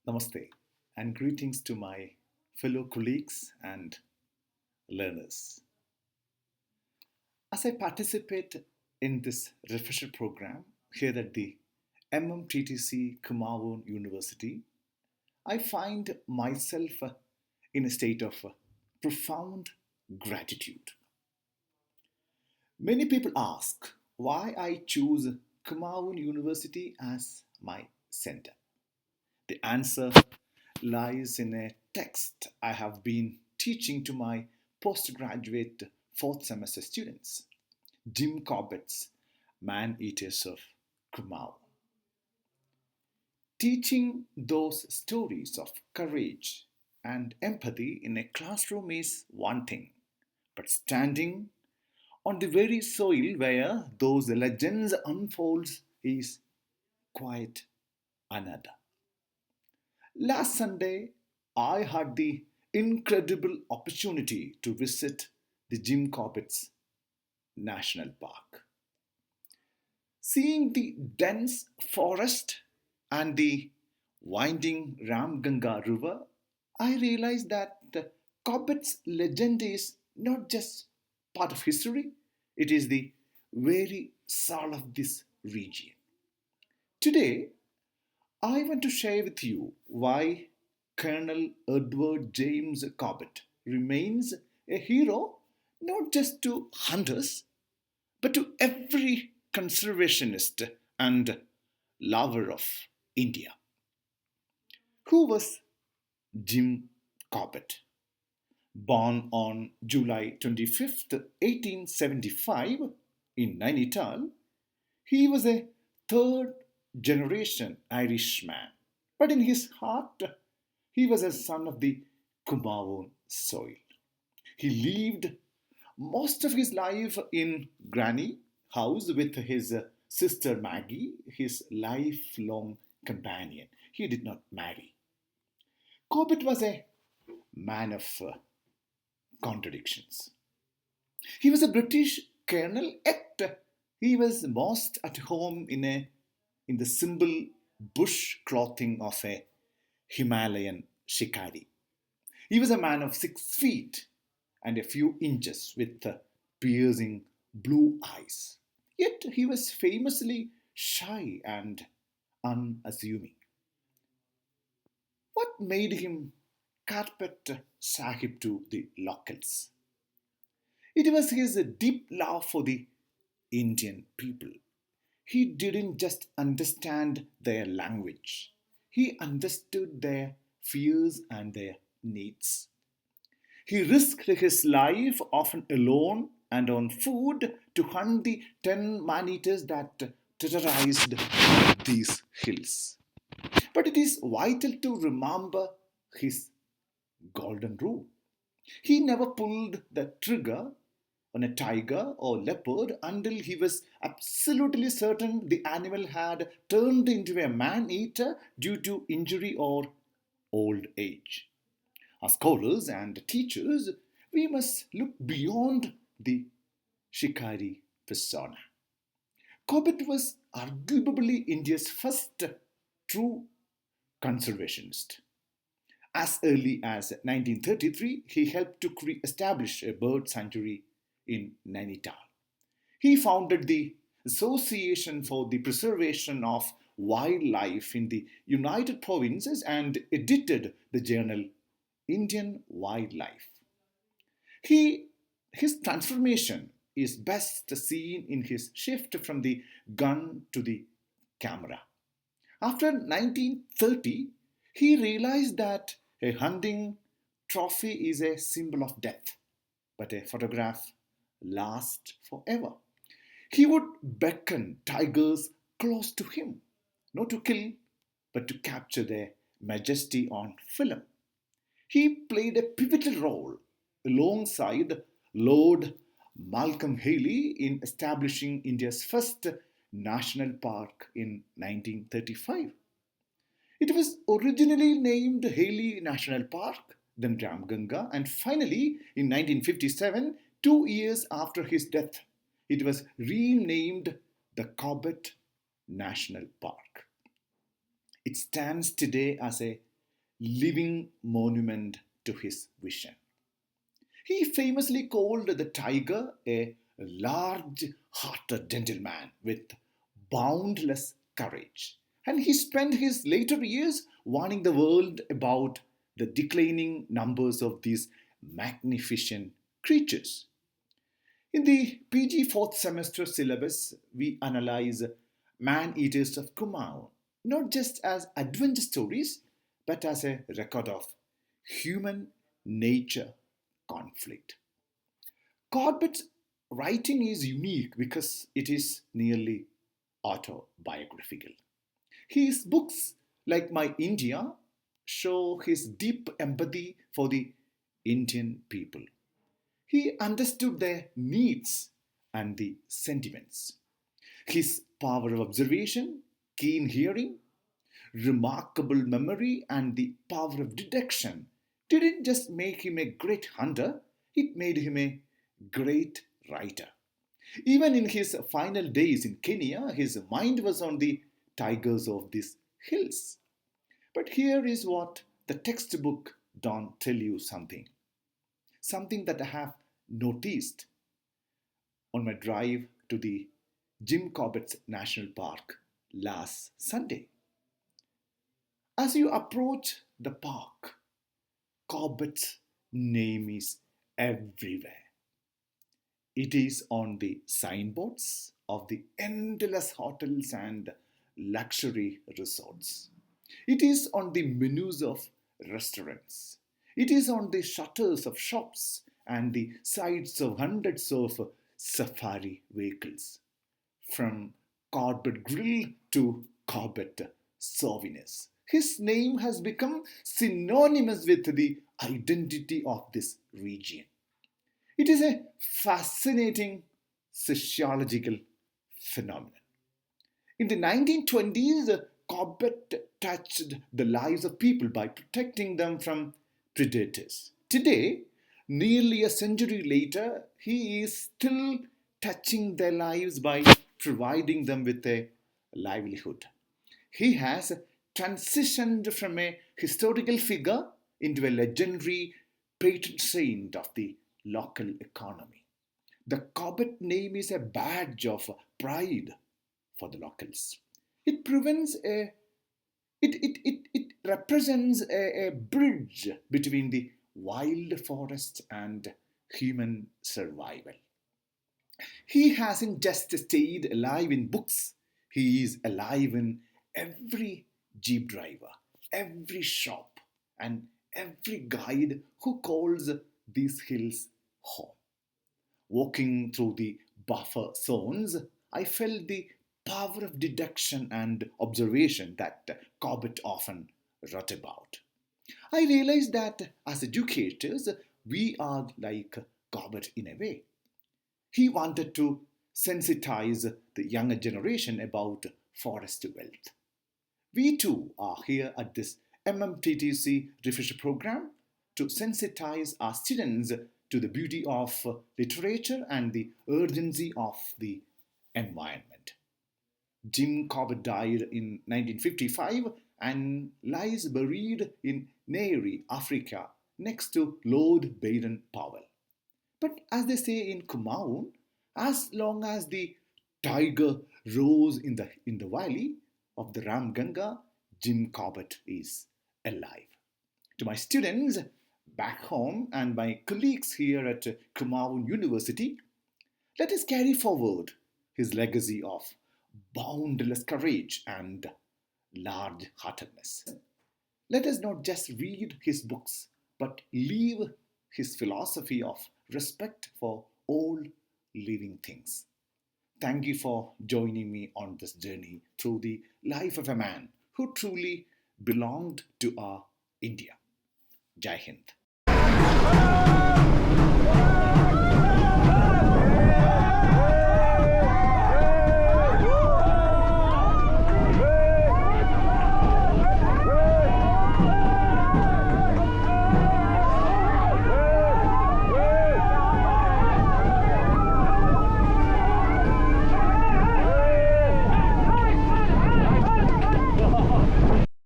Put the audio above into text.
Namaste and greetings to my fellow colleagues and learners. As I participate in this refresher program here at the MMTTC Kumawon University, I find myself in a state of profound gratitude. Many people ask why I choose Kumawon University as my center. The answer lies in a text I have been teaching to my postgraduate fourth semester students, Jim Corbett's Man Eaters of Kumau. Teaching those stories of courage and empathy in a classroom is one thing, but standing on the very soil where those legends unfolds is quite another. Last Sunday, I had the incredible opportunity to visit the Jim Corbett's National Park. Seeing the dense forest and the winding Ramganga River, I realized that the Corbett's legend is not just part of history, it is the very soul of this region. Today, I want to share with you why Colonel Edward James Corbett remains a hero not just to hunters but to every conservationist and lover of India. Who was Jim Corbett? Born on July 25th, 1875, in Nainital, he was a third generation Irishman, but in his heart, he was a son of the Kumaon soil. He lived most of his life in Granny house with his sister Maggie, his lifelong companion. He did not marry. Corbett was a man of contradictions. He was a British colonel, yet he was most at home in the simple bush clothing of a Himalayan shikari. He was a man of 6 feet and a few inches with piercing blue eyes. Yet he was famously shy and unassuming. What made him Carpet Sahib to the locals? It was his deep love for the Indian people. He didn't just understand their language, he understood their fears and their needs. He risked his life, often alone and on food, to hunt the 10 man-eaters that terrorized these hills. But it is vital to remember his golden rule. He never pulled the trigger on a tiger or leopard until he was absolutely certain the animal had turned into a man eater due to injury or old age. As scholars and teachers, we must look beyond the shikari persona. Corbett was arguably India's first true conservationist. As early as 1933, he helped to establish a bird sanctuary in Nainital. He founded the Association for the Preservation of Wildlife in the United Provinces and edited the journal Indian Wildlife. He, his transformation is best seen in his shift from the gun to the camera. After 1930, he realized that a hunting trophy is a symbol of death, but a photograph lasts forever. He would beckon tigers close to him, not to kill, but to capture their majesty on film. He played a pivotal role alongside Lord Malcolm Haley in establishing India's first national park in 1935. It was originally named Haley National Park, then Ramganga, and finally in 1957, 2 years after his death, it was renamed the Corbett National Park. It stands today as a living monument to his vision. He famously called the tiger a large hearted gentleman with boundless courage. And he spent his later years warning the world about the declining numbers of these magnificent creatures. In the PG fourth semester syllabus, we analyze man eaters of Kumaon not just as adventure stories but as a record of human nature conflict. Corbett's writing is unique because it is nearly autobiographical. His books, like My India, show his deep empathy for the Indian people. He understood their needs and the sentiments. His power of observation, keen hearing, remarkable memory, and the power of deduction didn't just make him a great hunter, it made him a great writer. Even in his final days in Kenya, his mind was on the tigers of these hills. But here is what the textbook don't tell you something that I have noticed on my drive to the Jim Corbett National Park last Sunday. As you approach the park, Corbett's name is everywhere. It is on the signboards of the endless hotels and luxury resorts. It is on the menus of restaurants. It is on the shutters of shops and the sides of hundreds of safari vehicles. From Corbett Grill to Corbett Souvenirs. His name has become synonymous with the identity of this region. It is a fascinating sociological phenomenon. In the 1920s, Corbett touched the lives of people by protecting them from predators. Today, nearly a century later, he is still touching their lives by providing them with a livelihood. He has transitioned from a historical figure into a legendary patron saint of the local economy. The Corbett name is a badge of pride for the locals. It prevents a it represents a bridge between the wild forest and human survival. He hasn't just stayed alive in books, he is alive in every jeep driver, every shop, and every guide who calls these hills home. Walking through the buffer zones, I felt the power of deduction and observation that Corbett often wrote about. I realized that as educators, we are like Corbett in a way. He wanted to sensitize the younger generation about forest wealth. We too are here at this MMTTC refresher program to sensitize our students to the beauty of literature and the urgency of the environment. Jim Corbett died in 1955 and lies buried in Nairi, Africa, next to Lord Baden-Powell. But as they say in Kumaun, as long as the tiger roars in the valley of the Ramganga, Jim Corbett is alive. To my students back home and my colleagues here at Kumaun University, let us carry forward his legacy of boundless courage and large heartedness. Let us not just read his books, but live his philosophy of respect for all living things. Thank you for joining me on this journey through the life of a man who truly belonged to our India. Jai Hind.